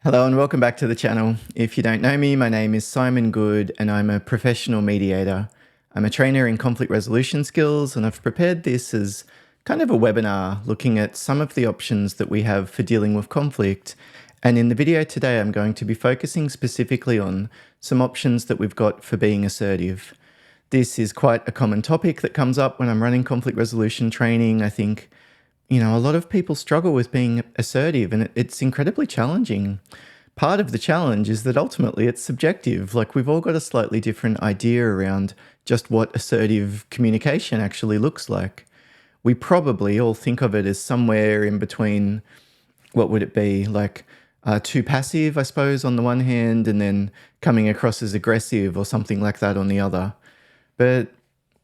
Hello and welcome back to the channel. If you don't know me, my name is Simon Good and I'm a professional mediator. I'm a trainer in conflict resolution skills and I've prepared this as kind of a webinar looking at some of the options that we have for dealing with conflict. And in the video today, I'm going to be focusing specifically on some options that we've got for being assertive. This is quite a common topic that comes up when I'm running conflict resolution training. I think a lot of people struggle with being assertive and it's incredibly challenging. Part of the challenge is that ultimately it's subjective. Like we've all got a slightly different idea around just what assertive communication actually looks like. We probably all think of it as somewhere in between, what would it be, like too passive, I suppose, on the one hand, and then coming across as aggressive or something like that on the other. But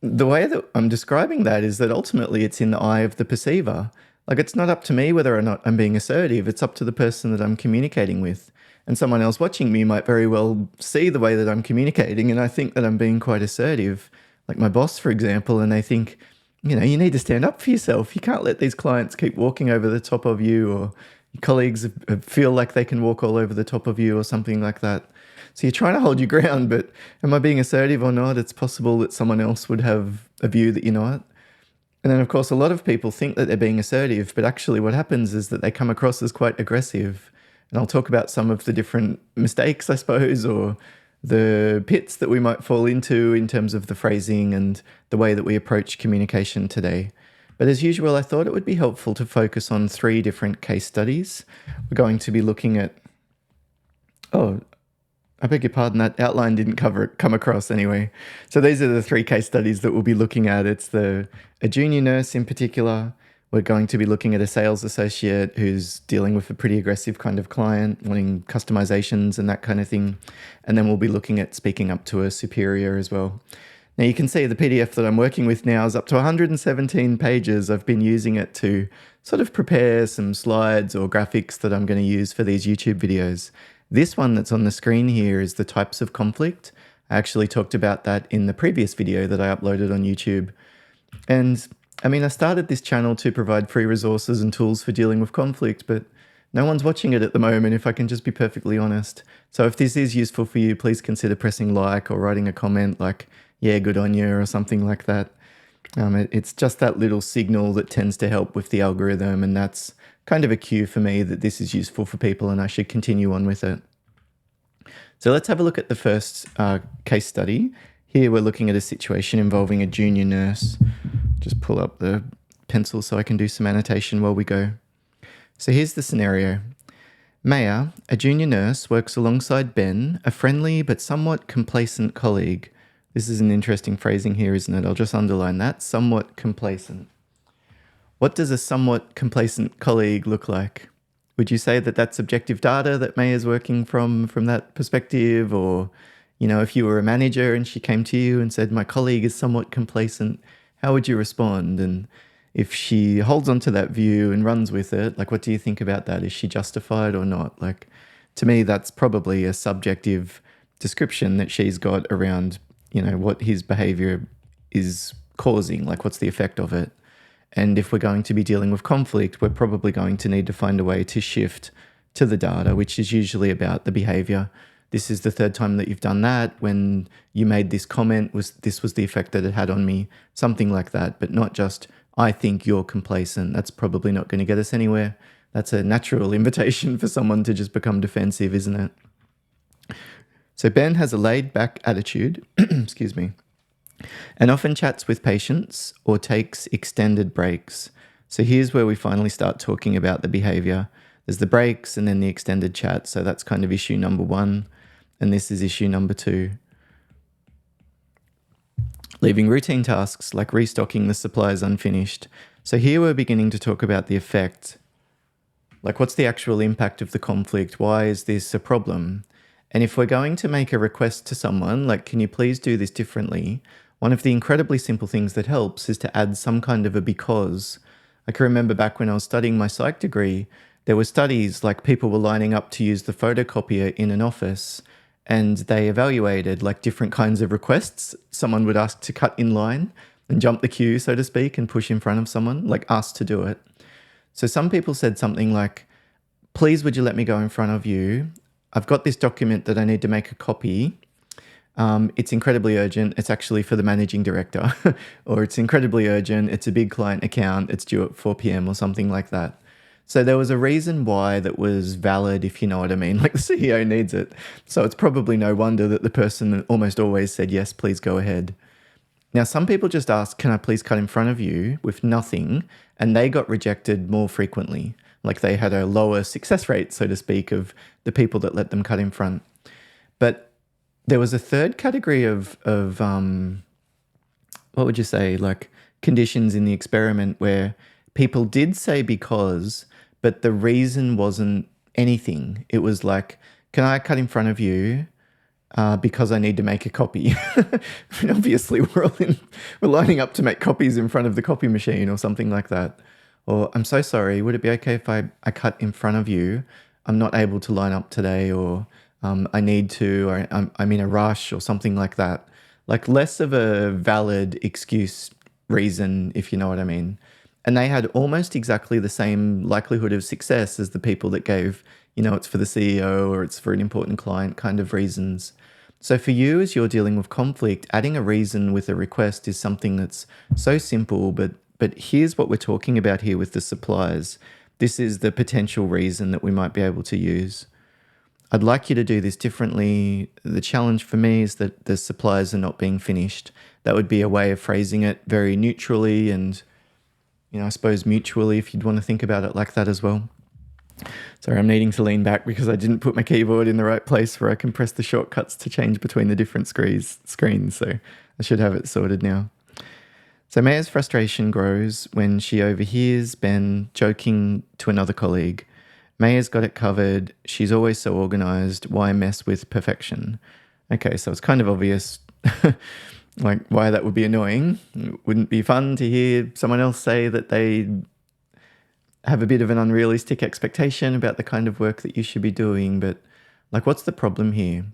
the way that I'm describing that is that ultimately it's in the eye of the perceiver. Like it's not up to me whether or not I'm being assertive, it's up to the person that I'm communicating with. And someone else watching me might very well see the way that I'm communicating and I think that I'm being quite assertive, like my boss, for example, and they think, you need to stand up for yourself. You can't let these clients keep walking over the top of you, or your colleagues feel like they can walk all over the top of you or something like that. So you're trying to hold your ground, but am I being assertive or not? It's possible that someone else would have a view that you're not. And then, of course, a lot of people think that they're being assertive, but actually what happens is that they come across as quite aggressive. And I'll talk about some of the different mistakes, I suppose, or the pits that we might fall into in terms of the phrasing and the way that we approach communication today. But as usual, I thought it would be helpful to focus on 3 different case studies. We're going to be looking at... Oh, I beg your pardon, that outline didn't come across anyway. So these are the 3 case studies that we'll be looking at. It's a junior nurse in particular. We're going to be looking at a sales associate who's dealing with a pretty aggressive kind of client, wanting customizations and that kind of thing. And then we'll be looking at speaking up to a superior as well. Now you can see the PDF that I'm working with now is up to 117 pages. I've been using it to sort of prepare some slides or graphics that I'm going to use for these YouTube videos. This one that's on the screen here is the types of conflict. I actually talked about that in the previous video that I uploaded on YouTube. And I started this channel to provide free resources and tools for dealing with conflict, but no one's watching it at the moment, if I can just be perfectly honest. So if this is useful for you, please consider pressing like or writing a comment like, yeah, good on you, or something like that. It's just that little signal that tends to help with the algorithm, and that's kind of a cue for me that this is useful for people and I should continue on with it. So let's have a look at the first case study. Here we're looking at a situation involving a junior nurse. Just pull up the pencil so I can do some annotation while we go. So here's the scenario. Maya, a junior nurse, works alongside Ben, a friendly but somewhat complacent colleague. This is an interesting phrasing here, isn't it? I'll just underline that, somewhat complacent. What does a somewhat complacent colleague look like? Would you say that that's objective data that Maya's working from that perspective? Or, if you were a manager and she came to you and said, my colleague is somewhat complacent, how would you respond? And if she holds on to that view and runs with it, like, what do you think about that? Is she justified or not? Like, to me, that's probably a subjective description that she's got around, what his behavior is causing, like what's the effect of it. And if we're going to be dealing with conflict, we're probably going to need to find a way to shift to the data, which is usually about the behavior. This is the 3rd time that you've done that. When you made this comment, this was the effect that it had on me, something like that, but not just, I think you're complacent. That's probably not going to get us anywhere. That's a natural invitation for someone to just become defensive, isn't it? So Ben has a laid-back attitude, excuse me, and often chats with patients or takes extended breaks. So here's where we finally start talking about the behavior. There's the breaks and then the extended chat. So that's kind of issue number 1. And this is issue number 2. Leaving routine tasks like restocking the supplies unfinished. So here we're beginning to talk about the effect. Like, what's the actual impact of the conflict? Why is this a problem? And if we're going to make a request to someone, like, can you please do this differently? One of the incredibly simple things that helps is to add some kind of a because. I can remember back when I was studying my psych degree, there were studies like people were lining up to use the photocopier in an office and they evaluated like different kinds of requests. Someone would ask to cut in line and jump the queue, so to speak, and push in front of someone, like asked to do it. So some people said something like, please would you let me go in front of you? I've got this document that I need to make a copy. It's incredibly urgent. It's actually for the managing director, or it's incredibly urgent. It's a big client account. It's due at 4 p.m. or something like that. So there was a reason why that was valid, if you know what I mean. Like the CEO needs it. So it's probably no wonder that the person almost always said, yes, please go ahead. Now, some people just ask, can I please cut in front of you with nothing? And they got rejected more frequently. Like they had a lower success rate, so to speak, of the people that let them cut in front. But there was a third category of what would you say, like conditions in the experiment where people did say because, but the reason wasn't anything. It was like, can I cut in front of you because I need to make a copy? And obviously, we're lining up to make copies in front of the copy machine or something like that. Or I'm so sorry, would it be okay if I cut in front of you? I'm not able to line up today, or I need to, or I'm in a rush or something like that. Like less of a valid excuse reason, if you know what I mean. And they had almost exactly the same likelihood of success as the people that gave, it's for the CEO or it's for an important client kind of reasons. So for you, as you're dealing with conflict, adding a reason with a request is something that's so simple, but here's what we're talking about here with the supplies. This is the potential reason that we might be able to use. I'd like you to do this differently. The challenge for me is that the supplies are not being finished. That would be a way of phrasing it very neutrally and, I suppose mutually, if you'd want to think about it like that as well. Sorry, I'm needing to lean back because I didn't put my keyboard in the right place where I can press the shortcuts to change between the different screens. So I should have it sorted now. So Maya's frustration grows when she overhears Ben joking to another colleague. Maya's got it covered. She's always so organized. Why mess with perfection? Okay, so it's kind of obvious like why that would be annoying. It wouldn't be fun to hear someone else say that they have a bit of an unrealistic expectation about the kind of work that you should be doing. But like, what's the problem here?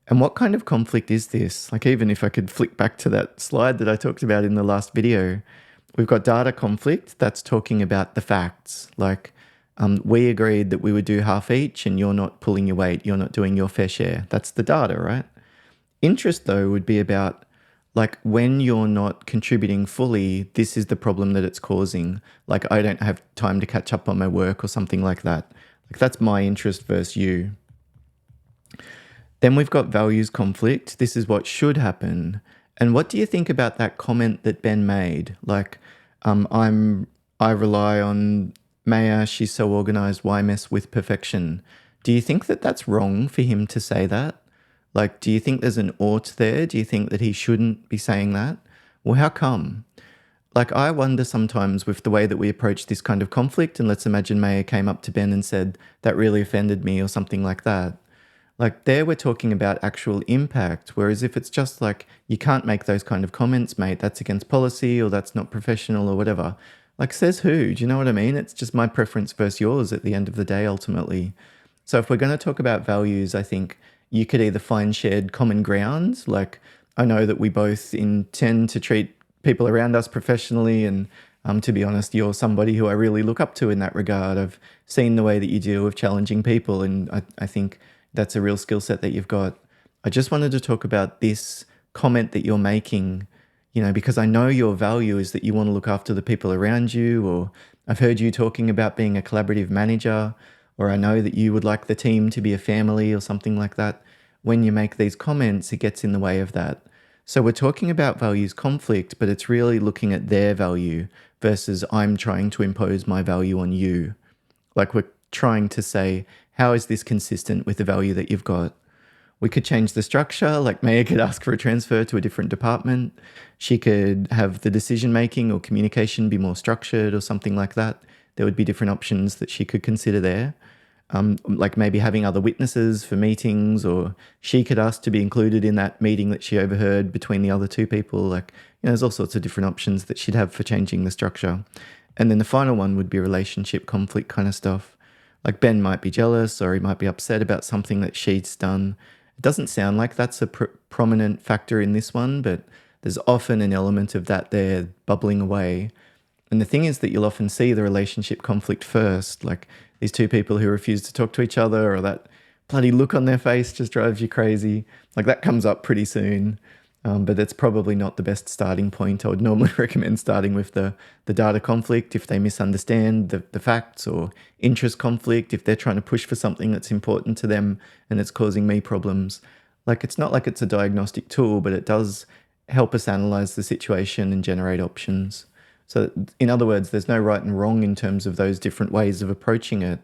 And what kind of conflict is this? Like, even if I could flick back to that slide that I talked about in the last video, we've got data conflict. That's talking about the facts. Like, we agreed that we would do half each and you're not pulling your weight. You're not doing your fair share. That's the data, right? Interest, though, would be about like when you're not contributing fully, this is the problem that it's causing. Like, I don't have time to catch up on my work or something like that. Like, that's my interest versus you. Then we've got values conflict. This is what should happen. And what do you think about that comment that Ben made? Like, I rely on Maya, she's so organized, why mess with perfection? Do you think that that's wrong for him to say that? Like, do you think there's an ought there? Do you think that he shouldn't be saying that? Well, how come? Like, I wonder sometimes with the way that we approach this kind of conflict, and let's imagine Maya came up to Ben and said, that really offended me or something like that. Like, there we're talking about actual impact, whereas if it's just like, you can't make those kind of comments, mate, that's against policy or that's not professional or whatever. Like, says who? Do you know what I mean? It's just my preference versus yours at the end of the day, ultimately. So if we're going to talk about values, I think you could either find shared common ground. Like, I know that we both intend to treat people around us professionally. And to be honest, you're somebody who I really look up to in that regard. I've seen the way that you deal with challenging people. And I think that's a real skill set that you've got. I just wanted to talk about this comment that you're making, because I know your value is that you want to look after the people around you, or I've heard you talking about being a collaborative manager, or I know that you would like the team to be a family or something like that. When you make these comments, it gets in the way of that. So we're talking about values conflict, but it's really looking at their value versus I'm trying to impose my value on you. Like, we're trying to say, how is this consistent with the value that you've got? We could change the structure, like Maya could ask for a transfer to a different department. She could have the decision-making or communication be more structured or something like that. There would be different options that she could consider there. Like maybe having other witnesses for meetings, or she could ask to be included in that meeting that she overheard between the other two people. Like, there's all sorts of different options that she'd have for changing the structure. And then the final one would be relationship conflict kind of stuff. Like, Ben might be jealous or he might be upset about something that she's done. It doesn't sound like that's a prominent factor in this one, but there's often an element of that there bubbling away. And the thing is that you'll often see the relationship conflict first. Like, these two people who refuse to talk to each other, or that bloody look on their face just drives you crazy. Like that comes up pretty soon. But it's probably not the best starting point. I would normally recommend starting with the data conflict if they misunderstand the facts, or interest conflict if they're trying to push for something that's important to them and it's causing me problems. Like it's not like it's a diagnostic tool, but it does help us analyze the situation and generate options. So in other words, there's no right and wrong in terms of those different ways of approaching it.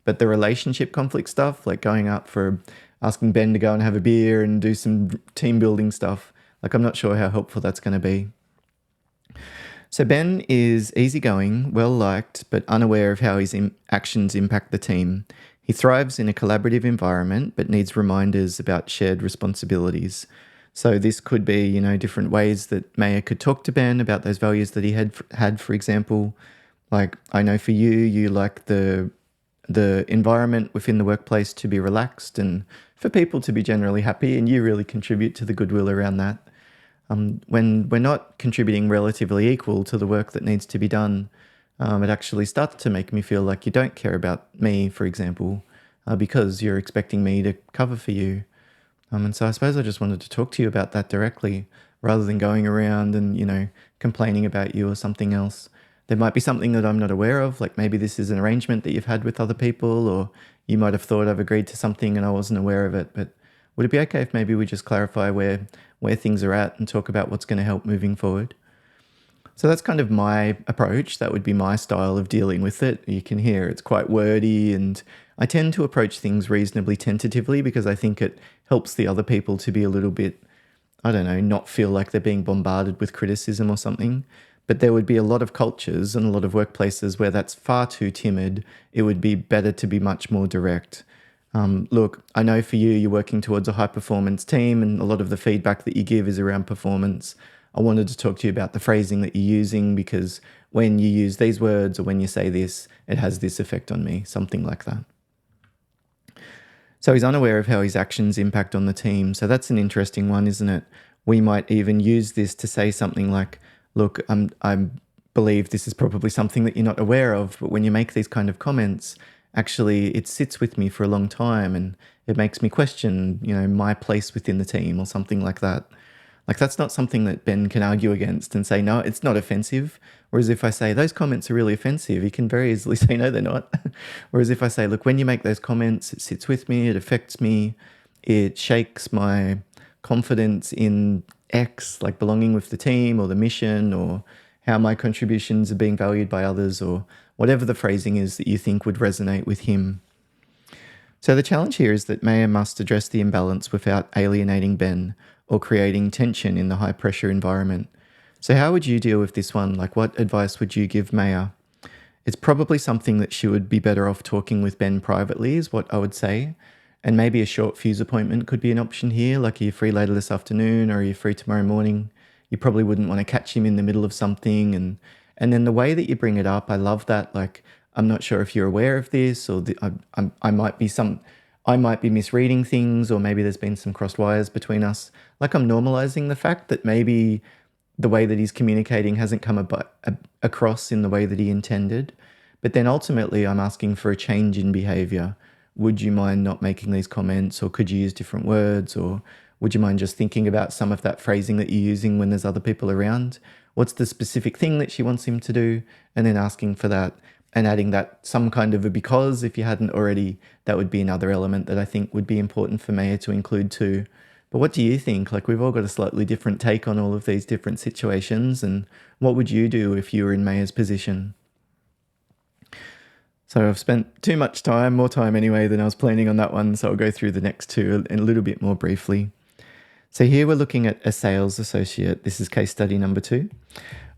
But the relationship conflict stuff, like going up for asking Ben to go and have a beer and do some team building stuff, like I'm not sure how helpful that's going to be. So Ben is easygoing, well-liked, but unaware of how his actions impact the team. He thrives in a collaborative environment, but needs reminders about shared responsibilities. So this could be, different ways that Maya could talk to Ben about those values that he had, for example. Like, I know for you, you like the environment within the workplace to be relaxed and for people to be generally happy, and you really contribute to the goodwill around that. When we're not contributing relatively equal to the work that needs to be done, it actually starts to make me feel like you don't care about me, for example, because you're expecting me to cover for you. And so I suppose I just wanted to talk to you about that directly, rather than going around and, complaining about you or something else. There might be something that I'm not aware of, like maybe this is an arrangement that you've had with other people, or you might have thought I've agreed to something and I wasn't aware of it. But would it be okay if maybe we just clarify where things are at and talk about what's going to help moving forward? So that's kind of my approach. That would be my style of dealing with it. You can hear it's quite wordy, and I tend to approach things reasonably tentatively because I think it helps the other people to be a little bit, I don't know, not feel like they're being bombarded with criticism or something. But there would be a lot of cultures and a lot of workplaces where that's far too timid. It would be better to be much more direct. Look, I know for you, you're working towards a high performance team, and a lot of the feedback that you give is around performance. I wanted to talk to you about the phrasing that you're using, because when you use these words or when you say this, it has this effect on me, something like that. So he's unaware of how his actions impact on the team. So that's an interesting one, isn't it? We might even use this to say something like, look, I believe this is probably something that you're not aware of, but when you make these kind of comments, actually it sits with me for a long time and it makes me question, my place within the team or something like that. Like that's not something that Ben can argue against and say, no, it's not offensive. Whereas if I say those comments are really offensive, he can very easily say, no, they're not. Whereas if I say, look, when you make those comments, it sits with me, it affects me, it shakes my confidence in X, like belonging with the team or the mission, or how my contributions are being valued by others, or whatever the phrasing is that you think would resonate with him. So the challenge here is that Maya must address the imbalance without alienating Ben or creating tension in the high pressure environment. So how would you deal with this one? Like, what advice would you give Maya? It's probably something that she would be better off talking with Ben privately, is what I would say. And maybe a short fuse appointment could be an option here. Like, are you free later this afternoon, or are you free tomorrow morning? You probably wouldn't want to catch him in the middle of something. And then the way that you bring it up, I love that. Like, I'm not sure if you're aware of this, or I might be misreading things, or maybe there's been some crossed wires between us. Like, I'm normalizing the fact that maybe the way that he's communicating hasn't come across in the way that he intended. But then ultimately, I'm asking for a change in behavior. Would you mind not making these comments, or could you use different words, or would you mind just thinking about some of that phrasing that you're using when there's other people around? What's the specific thing that she wants him to do? And then asking for that and adding that some kind of a because, if you hadn't already, that would be another element that I think would be important for Maya to include too. But what do you think? Like, we've all got a slightly different take on all of these different situations, and what would you do if you were in Maya's position? So I've spent too much time, more time anyway than I was planning on that one, so I'll go through the next two a little bit more briefly. So here we're looking at a sales associate. This is case study number 2.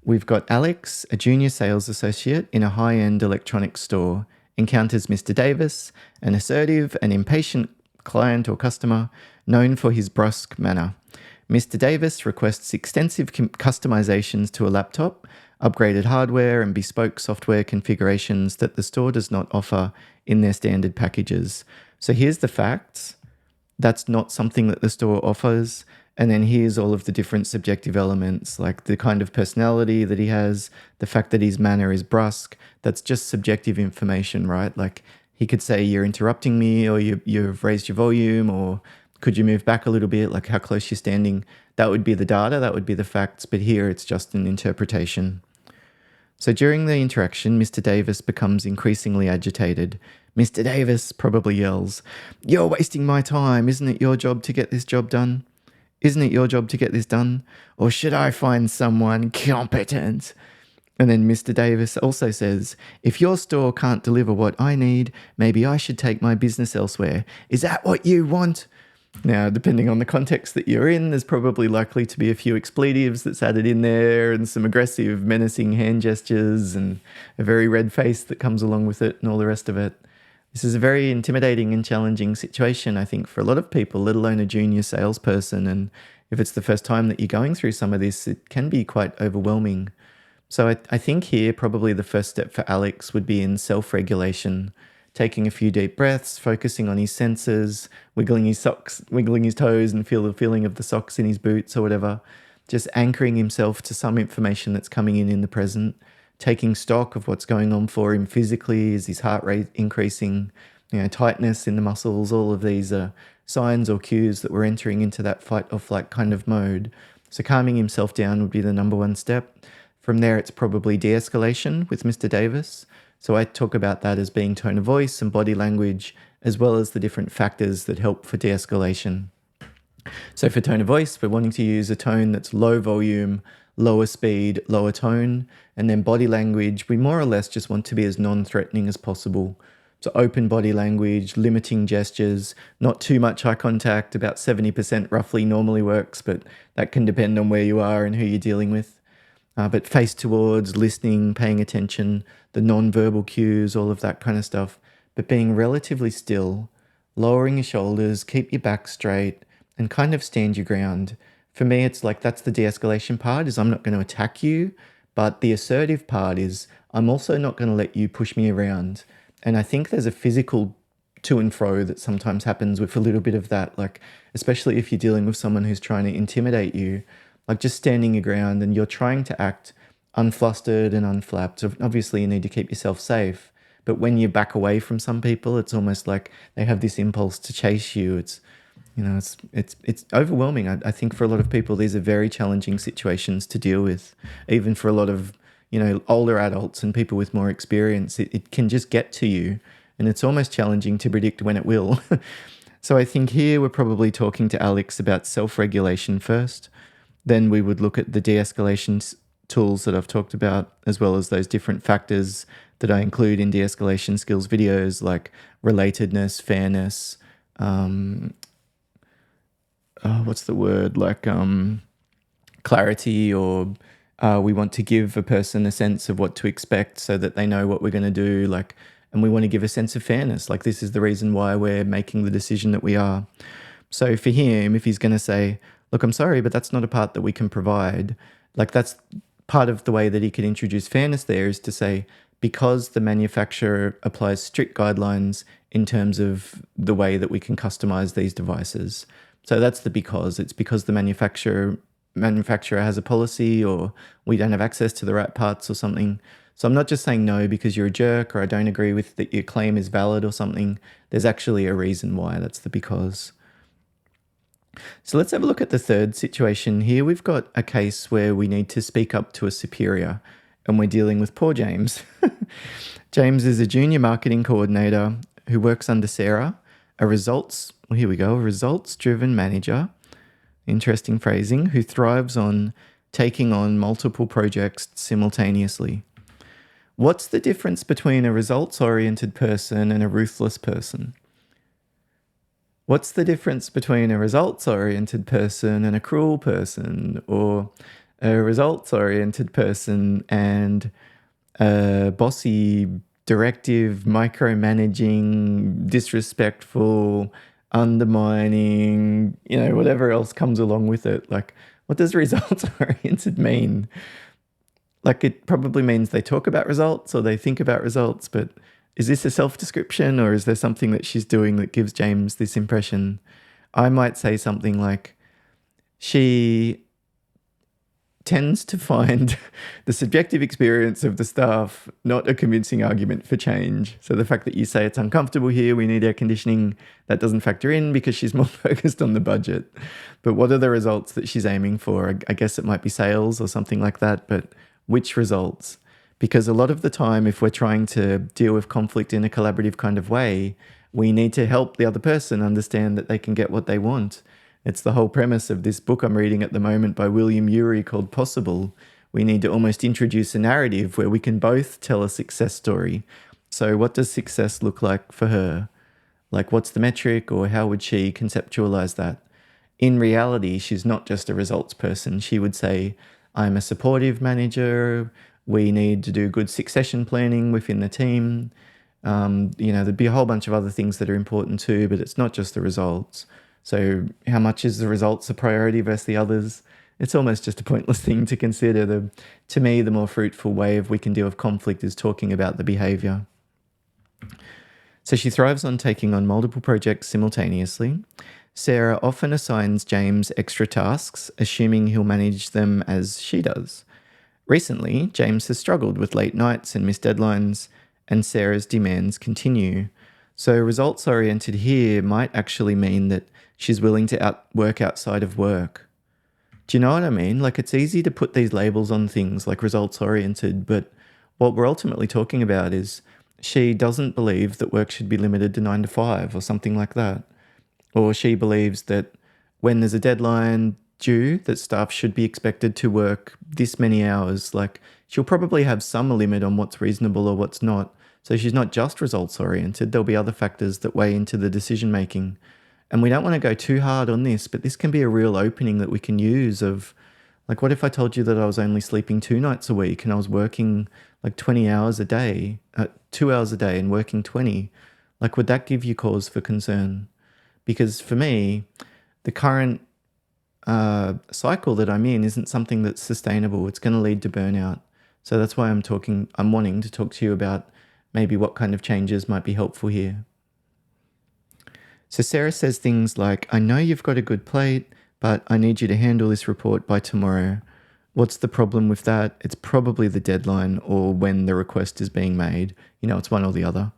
We've got Alex, a junior sales associate in a high-end electronics store, encounters Mr. Davis, an assertive and impatient client or customer known for his brusque manner. Mr. Davis requests extensive customizations to a laptop, upgraded hardware and bespoke software configurations that the store does not offer in their standard packages. So here's the facts. That's not something that the store offers. And then here's all of the different subjective elements, like the kind of personality that he has, the fact that his manner is brusque. That's just subjective information, right? Like, He could say, you're interrupting me, or you've raised your volume, or could you move back a little bit, like how close you're standing. That would be the data, that would be the facts, but here it's just an interpretation. So during the interaction, Mr. Davis becomes increasingly agitated. Mr. Davis probably yells, "You're wasting my time. Isn't it your job to get this job done? Isn't it your job to get this done? Or should I find someone competent?" And then Mr. Davis also says, "If your store can't deliver what I need, maybe I should take my business elsewhere. Is that what you want?" Now, depending on the context that you're in, there's probably likely to be a few expletives that's added in there and some aggressive, menacing hand gestures and a very red face that comes along with it and all the rest of it. This is a very intimidating and challenging situation, I think, for a lot of people, let alone a junior salesperson. And if it's the first time that you're going through some of this, it can be quite overwhelming. So I think here probably the first step for Alex would be in self-regulation, taking a few deep breaths, focusing on his senses, wiggling his socks, wiggling his toes and feel the feeling of the socks in his boots or whatever. Just anchoring himself to some information that's coming in the present, taking stock of what's going on for him physically. Is his heart rate increasing? Tightness in the muscles, all of these are signs or cues that we're entering into that fight or flight kind of mode. So calming himself down would be the number one step. From there, it's probably de-escalation with Mr. Davis. So I talk about that as being tone of voice and body language, as well as the different factors that help for de-escalation. So for tone of voice, we're wanting to use a tone that's low volume, lower speed, lower tone. And then body language, we more or less just want to be as non-threatening as possible. So open body language, limiting gestures, not too much eye contact, about 70% roughly normally works, but that can depend on where you are and who you're dealing with. But face towards, listening, paying attention, the non-verbal cues, all of that kind of stuff. But being relatively still, lowering your shoulders, keep your back straight, and kind of stand your ground. For me, it's like that's the de-escalation part, is I'm not going to attack you. But the assertive part is I'm also not going to let you push me around. And I think there's a physical to and fro that sometimes happens with a little bit of that, like especially if you're dealing with someone who's trying to intimidate you. Like just standing your ground and you're trying to act unflustered and unflapped. So obviously you need to keep yourself safe. But when you back away from some people, it's almost like they have this impulse to chase you. It's overwhelming. I think for a lot of people, these are very challenging situations to deal with. Even for a lot of, older adults and people with more experience, it can just get to you. And it's almost challenging to predict when it will. So I think here we're probably talking to Alex about self-regulation first. Then we would look at the de-escalation tools that I've talked about, as well as those different factors that I include in de-escalation skills videos, like relatedness, fairness, clarity, or we want to give a person a sense of what to expect so that they know what we're going to do, and we want to give a sense of fairness, like this is the reason why we're making the decision that we are. So for him, if he's going to say, "Look, I'm sorry, but that's not a part that we can provide," that's part of the way that he could introduce fairness there, is to say, because the manufacturer applies strict guidelines in terms of the way that we can customize these devices. So that's the because. It's because the manufacturer has a policy, or we don't have access to the right parts or something. So I'm not just saying no because you're a jerk or I don't agree with that your claim is valid or something. There's actually a reason why. That's the because. So let's have a look at the third situation here. We've got a case where we need to speak up to a superior, and we're dealing with poor James. James is a junior marketing coordinator who works under Sarah, a results-driven manager, interesting phrasing, who thrives on taking on multiple projects simultaneously. What's the difference between a results-oriented person and a ruthless person? What's the difference between a results-oriented person and a cruel person, or a results-oriented person and a bossy, directive, micromanaging, disrespectful, undermining, whatever else comes along with it? What does results-oriented mean? It probably means they talk about results or they think about results, but is this a self-description, or is there something that she's doing that gives James this impression? I might say something like, she tends to find the subjective experience of the staff not a convincing argument for change. So the fact that you say it's uncomfortable here, we need air conditioning, that doesn't factor in because she's more focused on the budget. But what are the results that she's aiming for? I guess it might be sales or something like that, but which results? Because a lot of the time, if we're trying to deal with conflict in a collaborative kind of way, we need to help the other person understand that they can get what they want. It's the whole premise of this book I'm reading at the moment by William Ury called Possible. We need to almost introduce a narrative where we can both tell a success story. So what does success look like for her? Like, what's the metric, or how would she conceptualize that? In reality, she's not just a results person. She would say, I'm a supportive manager. We need to do good succession planning within the team. There'd be a whole bunch of other things that are important too, but it's not just the results. So how much is the results a priority versus the others? It's almost just a pointless thing to consider. To me, the more fruitful way of we can deal with conflict is talking about the behavior. So she thrives on taking on multiple projects simultaneously. Sarah often assigns James extra tasks, assuming he'll manage them as she does. Recently, James has struggled with late nights and missed deadlines, and Sarah's demands continue. So results-oriented here might actually mean that she's willing to work outside of work. Do you know what I mean? Like, it's easy to put these labels on things like results-oriented, but what we're ultimately talking about is she doesn't believe that work should be limited to 9 to 5 or something like that. Or she believes that when there's a deadline due, that staff should be expected to work this many hours. Like, she'll probably have some limit on what's reasonable or what's not. So she's not just results oriented. There'll be other factors that weigh into the decision making. And we don't want to go too hard on this, but this can be a real opening that we can use of, like, what if I told you that I was only sleeping 2 nights a week and I was working like 20 hours a day, 2 hours a day and working 20? Like, would that give you cause for concern? Because for me, the current cycle that I'm in isn't something that's sustainable. It's going to lead to burnout. So that's why I'm wanting to talk to you about maybe what kind of changes might be helpful here. So Sarah says things like, I know you've got a good plate, but I need you to handle this report by tomorrow. What's the problem with that? It's probably the deadline or when the request is being made. It's one or the other.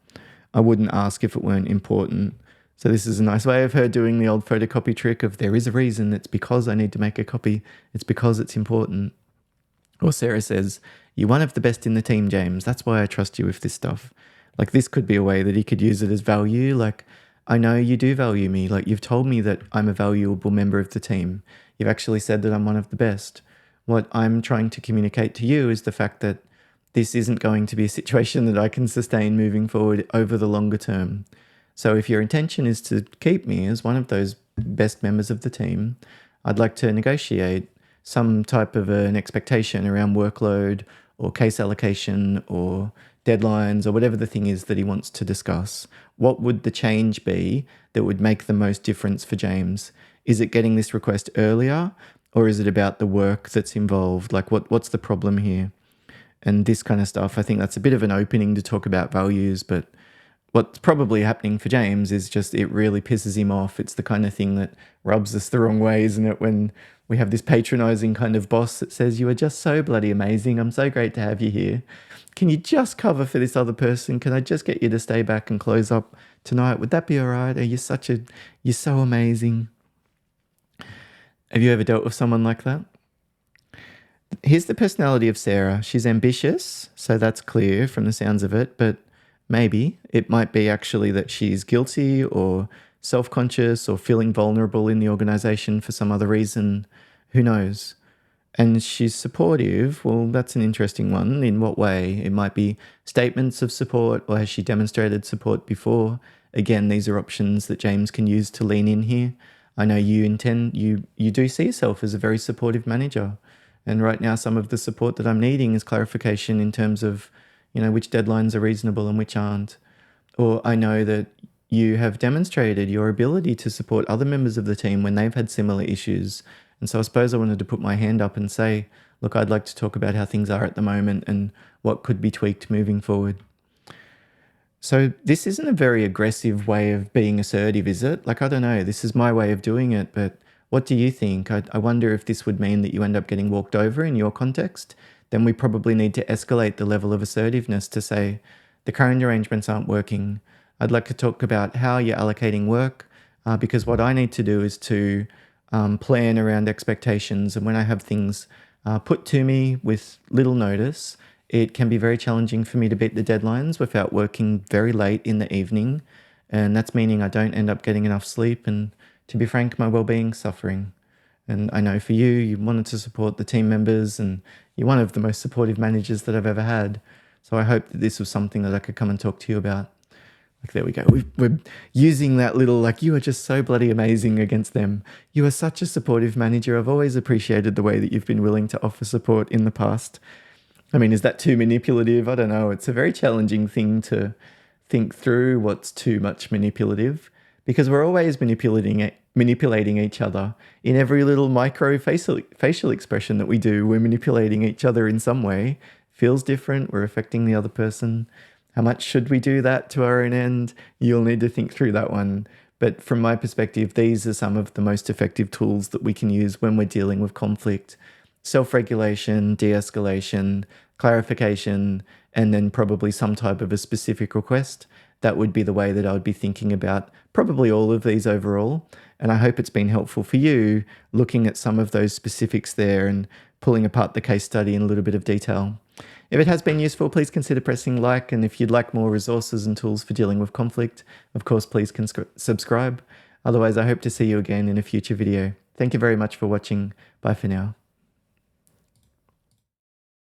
I wouldn't ask if it weren't important. So this is a nice way of her doing the old photocopy trick of there is a reason. It's because I need to make a copy. It's because it's important. Or Sarah says, you're one of the best in the team, James. That's why I trust you with this stuff. Like, this could be a way that he could use it as value. Like, I know you do value me. Like, you've told me that I'm a valuable member of the team. You've actually said that I'm one of the best. What I'm trying to communicate to you is the fact that this isn't going to be a situation that I can sustain moving forward over the longer term. So if your intention is to keep me as one of those best members of the team, I'd like to negotiate some type of an expectation around workload or case allocation or deadlines or whatever the thing is that he wants to discuss. What would the change be that would make the most difference for James? Is it getting this request earlier, or is it about the work that's involved? Like, what's the problem here? And this kind of stuff. I think that's a bit of an opening to talk about values, but what's probably happening for James is just it really pisses him off. It's the kind of thing that rubs us the wrong way, isn't it? When we have this patronizing kind of boss that says, you are just so bloody amazing. I'm so great to have you here. Can you just cover for this other person? Can I just get you to stay back and close up tonight? Would that be all right? You're so amazing. Have you ever dealt with someone like that? Here's the personality of Sarah. She's ambitious, so that's clear from the sounds of it, but maybe it might be actually that she's guilty or self-conscious or feeling vulnerable in the organization for some other reason. Who knows? And she's supportive. Well, that's an interesting one. In what way? It might be statements of support, or has she demonstrated support before? Again, these are options that James can use to lean in here. I know you do see yourself as a very supportive manager. And right now, some of the support that I'm needing is clarification in terms of, which deadlines are reasonable and which aren't. Or I know that you have demonstrated your ability to support other members of the team when they've had similar issues. And so I suppose I wanted to put my hand up and say, look, I'd like to talk about how things are at the moment and what could be tweaked moving forward. So this isn't a very aggressive way of being assertive, is it? Like, I don't know, this is my way of doing it, but What do you think? I wonder if this would mean that you end up getting walked over in your context. Then we probably need to escalate the level of assertiveness to say, the current arrangements aren't working. I'd like to talk about how you're allocating work, because what I need to do is to plan around expectations. And when I have things put to me with little notice, it can be very challenging for me to beat the deadlines without working very late in the evening. And that's meaning I don't end up getting enough sleep. And to be frank, my well-being's suffering. And I know for you, you wanted to support the team members and you're one of the most supportive managers that I've ever had. So I hope that this was something that I could come and talk to you about. Like, there we go. We're using that little, like, you are just so bloody amazing against them. You are such a supportive manager. I've always appreciated the way that you've been willing to offer support in the past. I mean, is that too manipulative? I don't know. It's a very challenging thing to think through what's too much manipulative, because we're always manipulating each other in every little micro facial expression that we do. We're manipulating each other in some way. Feels different. We're affecting the other person. How much should we do that to our own end? You'll need to think through that one. But from my perspective, these are some of the most effective tools that we can use when we're dealing with conflict. Self-regulation, de-escalation, clarification, and then probably some type of a specific request. That would be the way that I would be thinking about probably all of these overall. And I hope it's been helpful for you looking at some of those specifics there and pulling apart the case study in a little bit of detail. If it has been useful, please consider pressing like. And if you'd like more resources and tools for dealing with conflict, of course, please subscribe. Otherwise, I hope to see you again in a future video. Thank you very much for watching. Bye for now.